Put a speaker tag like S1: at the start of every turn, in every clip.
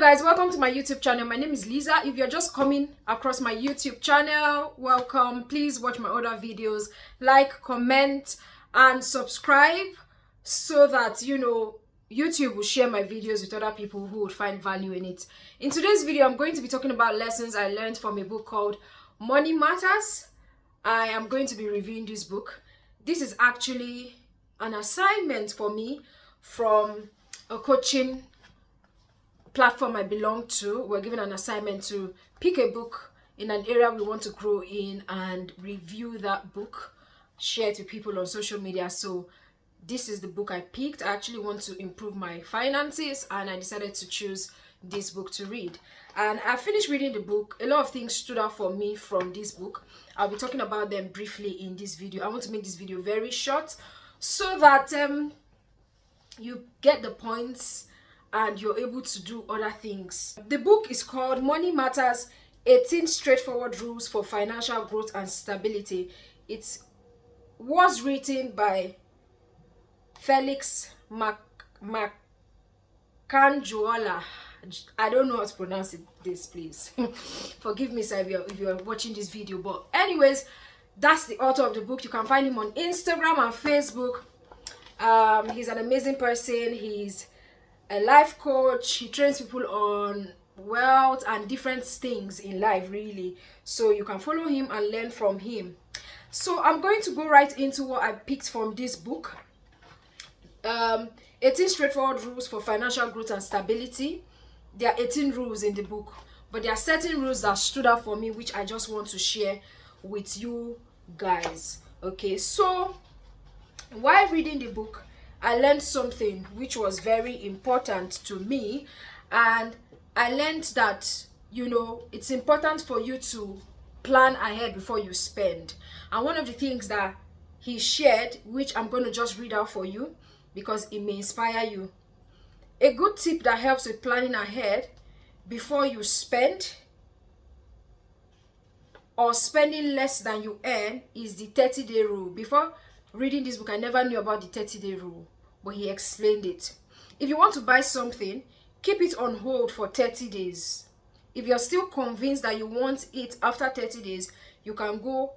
S1: guys, welcome to my YouTube channel. My name is Lisa. If you're just coming across my YouTube channel, welcome. Please watch my other videos, like, comment and subscribe so that YouTube will share my videos with other people who would find value in it. In today's video, I'm going to be talking about lessons I learned from a book called Money Matters. I am going to be reviewing this book. This is actually an assignment for me from a coaching platform I belong to. We're given an assignment to pick a book in an area we want to grow in and review that book, share it to people on social media. So this is the book I picked. I actually want to improve my finances and I decided to choose this book to read. And I finished reading the book. A lot of things stood out for me from this book. I'll be talking about them briefly in this video. I want to make this video very short so that you get the points and you're able to do other things. The book is called Money Matters, 18 Straightforward Rules for Financial Growth and Stability. It was written by Felix Macanjuola. I don't know how to pronounce this, please. Forgive me, sir, if you're watching this video. But anyways, that's the author of the book. You can find him on Instagram and Facebook. He's an amazing person. He's a life coach. He trains people on wealth and different things in life, really. So you can follow him and learn from him. So I'm going to go right into what I picked from this book. 18 Straightforward Rules for Financial Growth and Stability. There are 18 rules in the book, but there are certain rules that stood out for me, which I just want to share with you guys. Okay, so while reading the book, I learned something which was very important to me, and I learned that it's important for you to plan ahead before you spend. And one of the things that he shared, which I'm going to just read out for you because it may inspire you. A good tip that helps with planning ahead before you spend or spending less than you earn is the 30-day rule. Before reading this book, I never knew about the 30-day rule, but he explained it. If you want to buy something, keep it on hold for 30 days. If you're still convinced that you want it after 30 days, you can go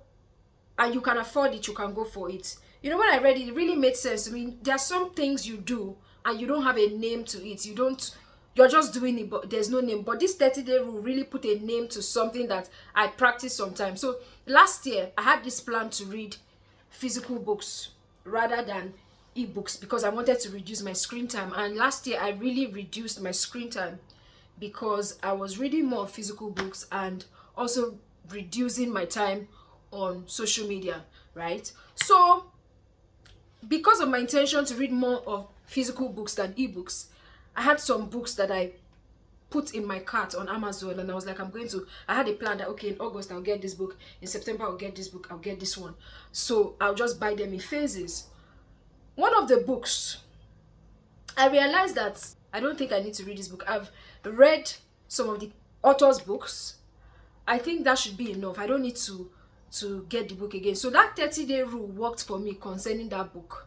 S1: and you can afford it, you can go for it. When I read it, it really made sense to me. There are some things you do and you don't have a name to it. You're just doing it, but there's no name. But this 30-day rule really put a name to something that I practice sometimes. So last year, I had this plan to read physical books rather than ebooks because I wanted to reduce my screen time. And last year, I really reduced my screen time because I was reading more physical books and also reducing my time on social media, right? So because of my intention to read more of physical books than ebooks, I had some books that I put in my cart on Amazon, and I was like, I had a plan that, okay, in August I'll get this book, in September I'll get this book, I'll get this one. So I'll just buy them in phases. One of the books, I realized that I don't think I need to read this book. I've read some of the author's books. I think that should be enough. I don't need to get the book again. So that 30-day rule worked for me concerning that book,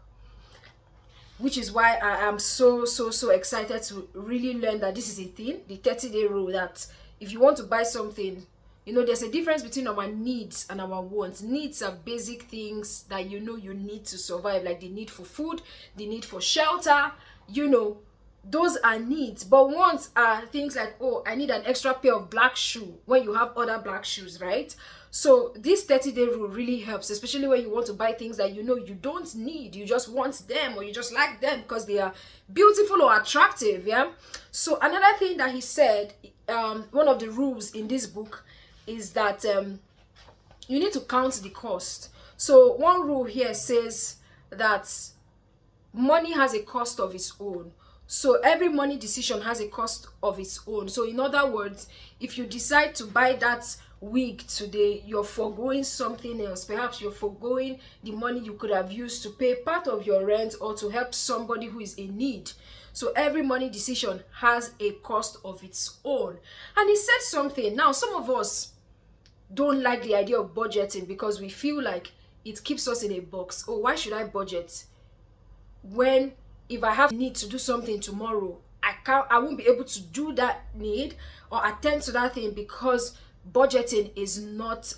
S1: which is why I am so excited to really learn that this is a thing, the 30-day rule, that if you want to buy something, there's a difference between our needs and our wants. Needs are basic things that you need to survive, like the need for food, the need for shelter, those are needs. But wants are things like, oh, I need an extra pair of black shoe when you have other black shoes, right? So this 30-day rule really helps, especially when you want to buy things that you don't need, you just want them or you just like them because they are beautiful or attractive. Yeah. So another thing that he said, one of the rules in this book is that you need to count the cost. So one rule here says that money has a cost of its own. So every money decision has a cost of its own. So in other words, if you decide to buy that wig today, you're foregoing something else. Perhaps you're foregoing the money you could have used to pay part of your rent or to help somebody who is in need. So every money decision has a cost of its own. And he said something. Now, some of us don't like the idea of budgeting because we feel like it keeps us in a box. Oh, why should I budget when if I have need to do something tomorrow, I won't be able to do that need or attend to that thing because budgeting is not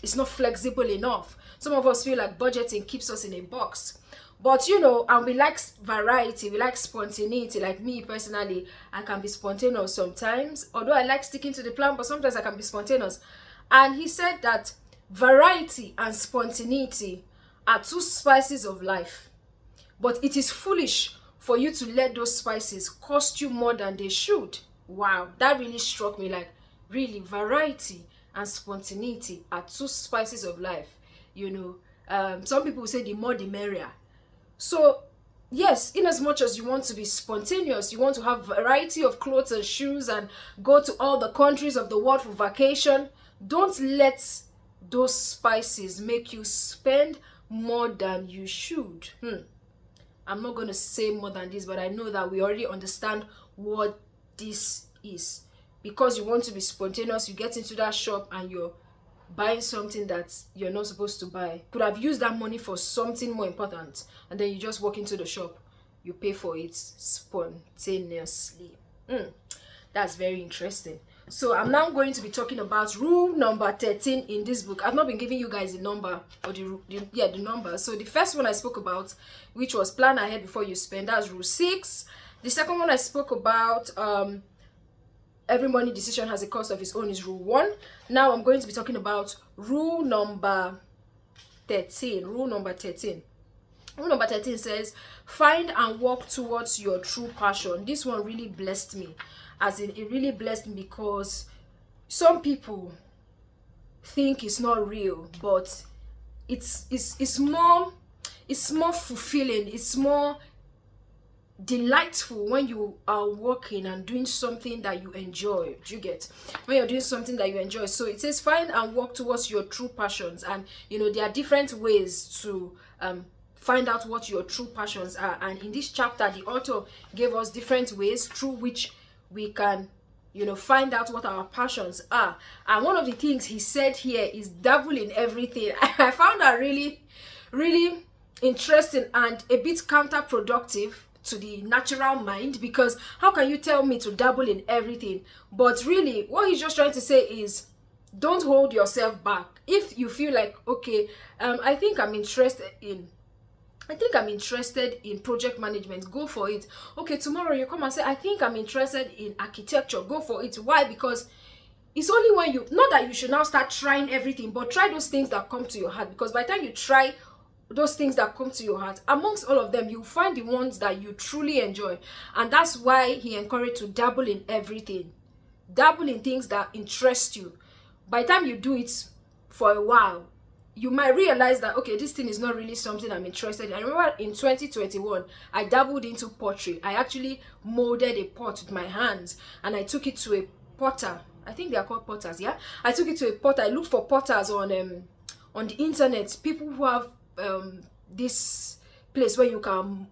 S1: it's not flexible enough. Some of us feel like budgeting keeps us in a box. But you know, and we like variety, we like spontaneity. Like me personally, I can be spontaneous sometimes, although I like sticking to the plan, but sometimes I can be spontaneous. And he said that variety and spontaneity are two spices of life, but it is foolish for you to let those spices cost you more than they should. Wow, that really struck me. Like, really, variety and spontaneity are two spices of life. You know, some people say the more the merrier. So yes, in as much as you want to be spontaneous, you want to have variety of clothes and shoes and go to all the countries of the world for vacation, don't let those spices make you spend more than you should. I'm not going to say more than this, but I know that we already understand what this is. Because you want to be spontaneous, you get into that shop and you're buying something that you're not supposed to buy. Could have used that money for something more important, and then you just walk into the shop, you pay for it spontaneously. That's very interesting. So I'm now going to be talking about rule number 13 in this book. I've not been giving you guys the number or the number. So the first one I spoke about, which was plan ahead before you spend, that's rule 6. The second one I spoke about, every money decision has a cost of its own, is rule 1. Now I'm going to be talking about rule number 13. Rule number 13. Rule number 13 says, find and work towards your true passion. This one really blessed me. As in, it really blessed me because some people think it's not real, but it's more fulfilling, it's more delightful when you are working and doing something that you enjoy. Do you get? When you're doing something that you enjoy. So it says find and work towards your true passions, and you know, there are different ways to find out what your true passions are. And in this chapter, the author gave us different ways through which we can, you know, find out what our passions are. And one of the things he said here is dabble in everything. I found that really interesting and a bit counterproductive to the natural mind, because how can you tell me to dabble in everything? But really what he's just trying to say is, don't hold yourself back. If you feel like, okay, I think I'm interested in project management, go for it. Okay, tomorrow you come and say, I think I'm interested in architecture, go for it. Why? Because it's only when you, not that you should now start trying everything, but try those things that come to your heart. Because by the time you try those things that come to your heart, amongst all of them, you find the ones that you truly enjoy. And that's why he encouraged to dabble in everything. Dabble in things that interest you. By the time you do it for a while, you might realize that, okay, this thing is not really something I'm interested in. I remember in 2021, I dabbled into pottery. I actually molded a pot with my hands and I took it to a potter. I think they are called potters, yeah? I took it to a potter. I looked for potters on the internet, people who have this place where you can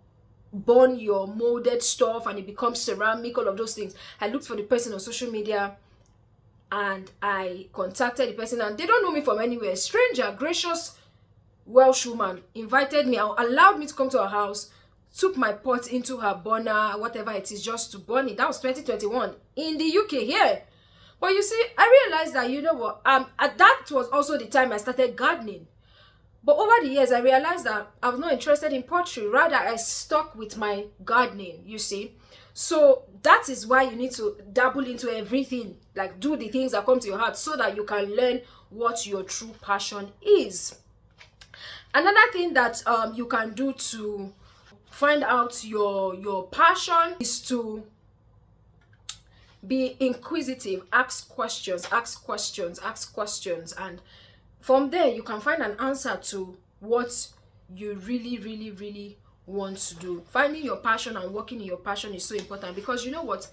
S1: burn your molded stuff and it becomes ceramic, all of those things. I looked for the person on social media and I contacted the person, and they don't know me from anywhere. Stranger, gracious Welsh woman invited me, allowed me to come to her house, took my pot into her burner, whatever it is, just to burn it. That was 2021 in the UK here. But you see, I realized that, you know what, that was also the time I started gardening. But over the years, I realized that I was not interested in pottery. Rather, I stuck with my gardening, you see. So that is why you need to dabble into everything. Like, do the things that come to your heart so that you can learn what your true passion is. Another thing that you can do to find out your passion is to be inquisitive. Ask questions, and from there you can find an answer to what you really want to do. Finding your passion and working in your passion is so important, because you know what,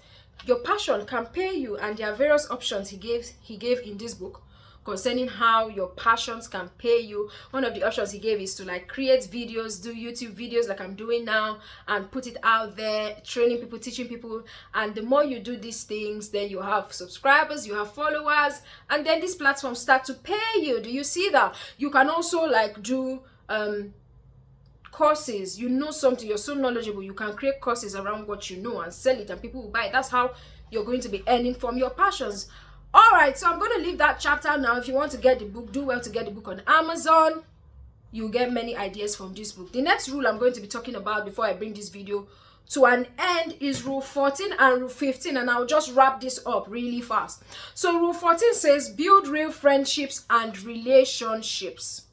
S1: your passion can pay you, and there are various options he gave in this book concerning how your passions can pay you. One of the options he gave is to like create videos, do YouTube videos like I'm doing now, and put it out there, training people, teaching people. And the more you do these things, then you have subscribers, you have followers, and then these platforms start to pay you. Do you see that? You can also like do courses. You know something, you're so knowledgeable, you can create courses around what you know and sell it, and people will buy it. That's how you're going to be earning from your passions. All right, so I'm going to leave that chapter now. If you want to get the book, do well to get the book on Amazon. You'll get many ideas from this book. The next rule I'm going to be talking about before I bring this video to an end is rule 14 and rule 15, and I'll just wrap this up really fast. So rule 14 says build real friendships and relationships.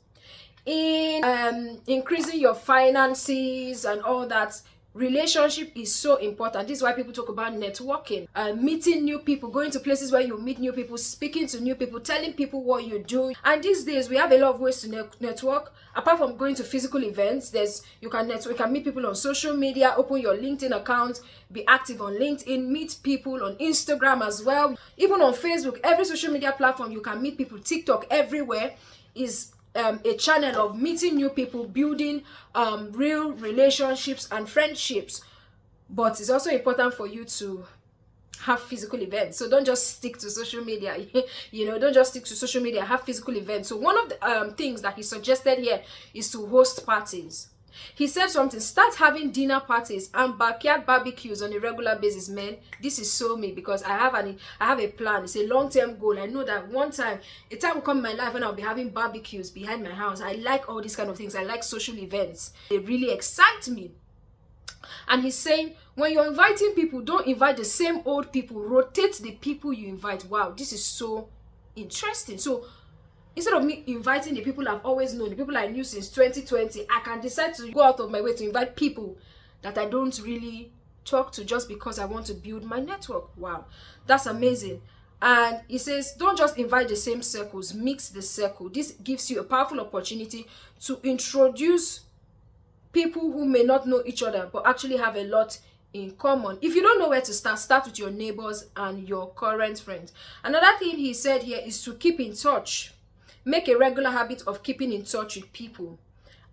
S1: In increasing your finances and all that, relationship is so important. This is why people talk about networking, meeting new people, going to places where you meet new people, speaking to new people, telling people what you do. And these days we have a lot of ways to network. Apart from going to physical events, you can meet people on social media. Open your LinkedIn account, be active on LinkedIn, meet people on Instagram as well, even on Facebook. Every social media platform you can meet people. TikTok, everywhere is a channel of meeting new people, building real relationships and friendships. But it's also important for you to have physical events. So don't just stick to social media. Don't just stick to social media. Have physical events. So one of the things that he suggested here is to host parties. He said something, start having dinner parties and backyard barbecues on a regular basis. Man, this is so me, because I have a plan. It's a long-term goal. I know that a time will come in my life when I'll be having barbecues behind my house. I like all these kind of things. I like social events. They really excite me. And he's saying, when you're inviting people, don't invite the same old people. Rotate the people you invite. Wow, this is so interesting. So instead of me inviting the people I've always known, the people I knew since 2020, I can decide to go out of my way to invite people that I don't really talk to just because I want to build my network. Wow, that's amazing. And he says, don't just invite the same circles, mix the circle. This gives you a powerful opportunity to introduce people who may not know each other but actually have a lot in common. If you don't know where to start with your neighbors and your current friends. Another thing he said here is to keep in touch. Make a regular habit of keeping in touch with people.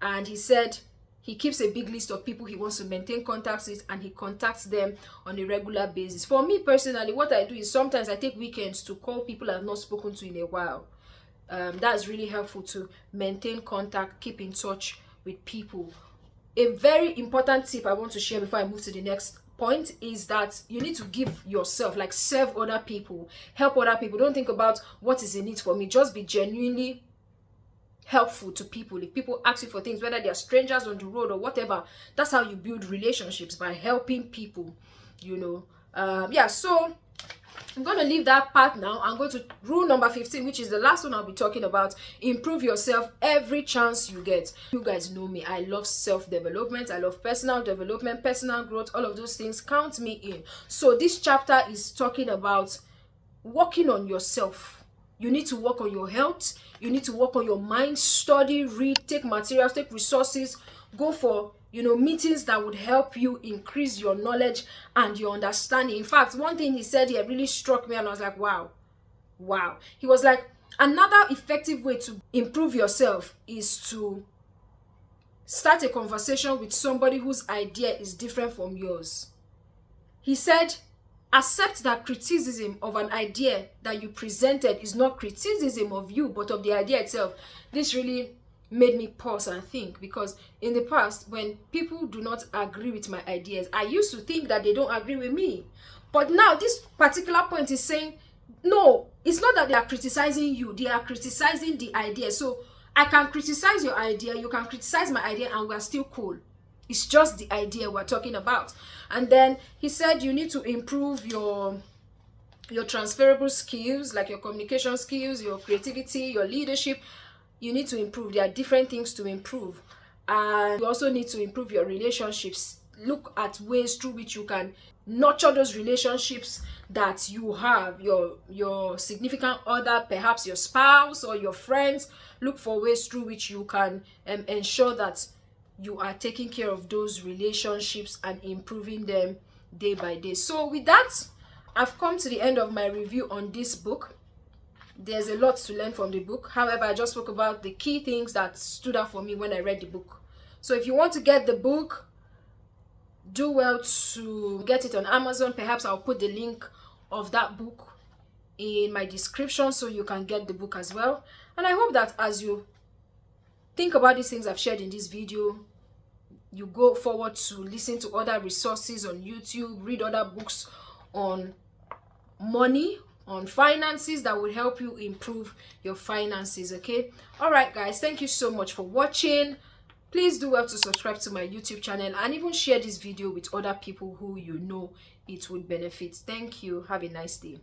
S1: And he said he keeps a big list of people he wants to maintain contacts with, and he contacts them on a regular basis. For me personally, what I do is sometimes I take weekends to call people I've not spoken to in a while. That's really helpful to maintain contact, keep in touch with people. A very important tip I want to share before I move to the next point is that you need to give yourself, like serve other people, help other people. Don't think about what is in it for me. Just be genuinely helpful to people. If people ask you for things, whether they are strangers on the road or whatever, that's how you build relationships, by helping people, so I'm going to leave that part now. I'm going to rule number 15, which is the last one I'll be talking about. Improve yourself every chance you get. You guys know me. I love self-development. I love personal development, personal growth. All of those things count me in. So this chapter is talking about working on yourself. You need to work on your health. You need to work on your mind. Study, read, take materials, take resources. Go for meetings that would help you increase your knowledge and your understanding. In fact, one thing he said here really struck me, and I was like, wow. He was like, another effective way to improve yourself is to start a conversation with somebody whose idea is different from yours. He said, accept that criticism of an idea that you presented is not criticism of you, but of the idea itself. This really made me pause and think, because in the past, when people do not agree with my ideas, I used to think that they don't agree with me. But now this particular point is saying, no, it's not that they are criticizing you, they are criticizing the idea. So I can criticize your idea, you can criticize my idea, and we're still cool. It's just the idea we're talking about. And then he said you need to improve your transferable skills, like your communication skills, your creativity, your leadership. You need to improve. There are different things to improve. And you also need to improve your relationships. Look at ways through which you can nurture those relationships that you have, your significant other, perhaps your spouse or your friends. Look for ways through which you can ensure that you are taking care of those relationships and improving them day by day. So with that, I've come to the end of my review on this book. There's a lot to learn from the book. However, I just spoke about the key things that stood out for me when I read the book. So if you want to get the book, do well to get it on Amazon. Perhaps I'll put the link of that book in my description so you can get the book as well. And I hope that as you think about these things I've shared in this video, you go forward to listen to other resources on YouTube, read other books on money, on finances, that will help you improve your finances. Okay, all right guys, thank you so much for watching. Please do well to subscribe to my YouTube channel and even share this video with other people who you know it would benefit. Thank you. Have a nice day.